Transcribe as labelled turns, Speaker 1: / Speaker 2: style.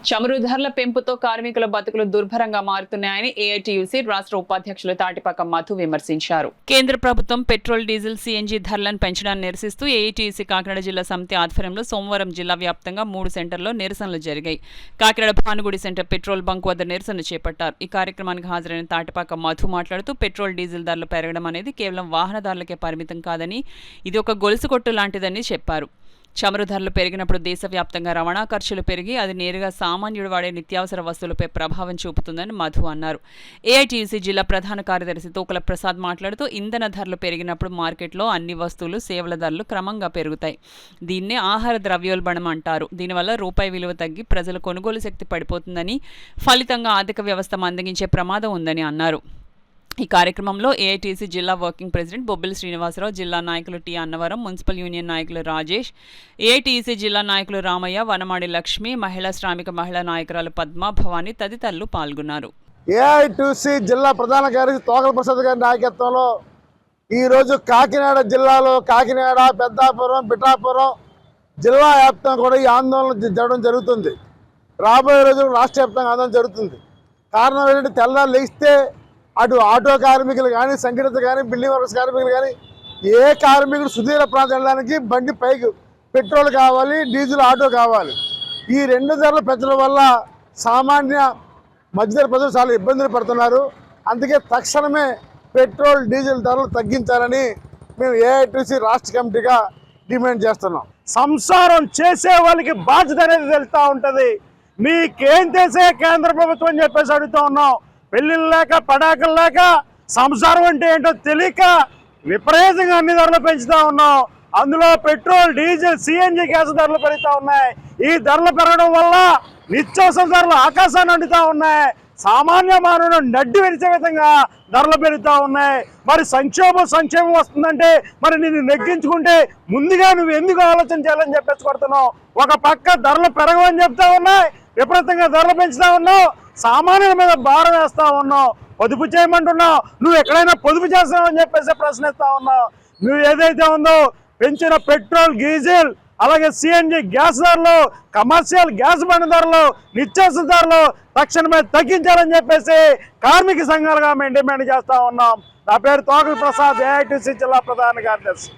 Speaker 1: చమురు ధరల పెంపుతో కార్మికుల బతుకులు దుర్భరంగా మారుతున్నాయని ఏఐటీయూసీ రాష్ట్ర ఉపాధ్యక్షులు తాటిపాక మధు విమర్శించారు. కేంద్ర ప్రభుత్వం పెట్రోల్, డీజిల్, సీఎన్జీ ధరలను పెంచడాన్ని నిరసిస్తూ ఏఐటీయూసీ కాకినాడ జిల్లా సమితి ఆధ్వర్యంలో సోమవారం జిల్లా వ్యాప్తంగా 3 సెంటర్లో నిరసనలు జరిగాయి. Kakinada Bhanugudi centre petrol bunk వద్ద నిరసన చేపట్టారు. ఈ కార్యక్రమానికి హాజరైన తాటిపాక మధు మాట్లాడుతూ పెట్రోల్, డీజిల్ ధరలు పెరగడం అనేది కేవలం వాహనదారులకే పరిమితం కాదని, ఇది ఒక గొలుసు కొట్టు లాంటిదని చెప్పారు. చమురు ధరలు పెరిగినప్పుడు దేశవ్యాప్తంగా రవాణా ఖర్చులు పెరిగి అది నేరుగా సామాన్యుడు వాడే నిత్యావసర వస్తువులపై ప్రభావం చూపుతుందని మధు అన్నారు. ఏఐటీయూసీ జిల్లా ప్రధాన కార్యదర్శి తోకల ప్రసాద్ మాట్లాడుతూ ఇంధన ధరలు పెరిగినప్పుడు మార్కెట్లో అన్ని వస్తువులు, సేవల ధరలు క్రమంగా పెరుగుతాయి. దీన్నే ఆహార ద్రవ్యోల్బణం అంటారు. దీనివల్ల రూపాయి విలువ తగ్గి ప్రజల కొనుగోలు శక్తి పడిపోతుందని, ఫలితంగా ఆర్థిక వ్యవస్థ మందగించే ప్రమాదం ఉందని అన్నారు. ఈ కార్యక్రమంలో ఏఐటీసీ జిల్లా వర్కింగ్ ప్రెసిడెంట్ బొబ్బిలి శ్రీనివాసరావు, జిల్లా నాయకులు టి అన్నవరం, మున్సిపల్ యూనియన్ నాయకులు రాజేష్, ఏఐటీసీ జిల్లా నాయకులు రామయ్య, వనమాడి లక్ష్మి, మహిళా నాయకురాలు పద్మ, భవానీ తదితరులు పాల్గొన్నారు.
Speaker 2: ఏఐటీసీ జిల్లా ప్రధాన కార్యదర్శి తోకల ప్రసాద్ గారి నాయకత్వంలో ఈరోజు కాకినాడ జిల్లాలో కాకినాడ, పెద్దాపురం, పిఠాపురం జిల్లా వ్యాప్తంగా కూడా ఈ ఆందోళన జరగడం జరుగుతుంది. రాబోయే రోజులు రాష్ట్ర వ్యాప్తంగా ఆందోళన జరుగుతుంది. కారణం ఏంటంటే తెల్లారు లేస్తే అటు ఆటో కార్మికులు కానీ, సంఘటిత కానీ, బిల్డింగ్ వర్కర్స్ కార్మికులు కానీ ఏ కార్మికుడు సుదీర ప్రాంతం వెళ్ళడానికి బండి పైకి పెట్రోల్ కావాలి, డీజిల్, ఆటో కావాలి. ఈ 2 ధరలు పెంచడం వల్ల సామాన్య మధ్యతర ప్రజలు చాలా ఇబ్బందులు పడుతున్నారు. అందుకే తక్షణమే పెట్రోల్, డీజిల్ ధరలు తగ్గించాలని మేము ఏఐటీసీ రాష్ట్ర కమిటీగా డిమాండ్ చేస్తున్నాం.
Speaker 3: సంసారం చేసే వాళ్ళకి బాధ్యత అనేది తెలుస్తూ ఉంటుంది. మీకేం చేసే కేంద్ర ప్రభుత్వం అని చెప్పేసి అడుగుతూ ఉన్నాం. పెళ్ళిళ్ళు లేక, పడాకులు లేక, సంసారం అంటే ఏంటో తెలియక విపరీతంగా అన్ని ధరలు పెంచుతూ ఉన్నాం. అందులో పెట్రోల్, డీజిల్, సిఎన్జి గ్యాస్ ధరలు పెరుగుతూ ఉన్నాయి. ఈ ధరలు పెరగడం వల్ల నిత్యావసర ధరలు ఆకాశాన్ని అంటుతూ ఉన్నాయి. సామాన్య మానవుడు నడ్డి విరిచే విధంగా ధరలు పెరుగుతూ ఉన్నాయి. మరి సంక్షేమం వస్తుందంటే మరి నిన్ను నెగ్గించుకుంటే ముందుగా నువ్వు ఎందుకు ఆలోచన చేయాలని చెప్పేసి కొడుతున్నావు. ఒక పక్క ధరలు పెరగవని చెప్తా ఉన్నాయి, విపరీతంగా ధరలు పెంచుతా ఉన్నావు, సామాన్యుల మీద భారం వేస్తా ఉన్నావు. పొదుపు చేయమంటున్నావు, నువ్వు ఎక్కడైనా పొదుపు చేస్తావని చెప్పేసి ప్రశ్నిస్తా ఉన్నావు. నువ్వు ఏదైతే ఉందో పెంచిన పెట్రోల్, డీజిల్, అలాగే సిఎన్జి గ్యాస్ ధరలు, కమర్షియల్ గ్యాస్ బండ్ ధరలు, నిత్యావసర ధరలు తక్షణమే తగ్గించాలని చెప్పేసి కార్మిక సంఘాలుగా మేము డిమాండ్ చేస్తా ఉన్నాం. నా పేరు తోకల ప్రసాద్, ఏఐటీసీ జిల్లా ప్రధాన కార్యదర్శి.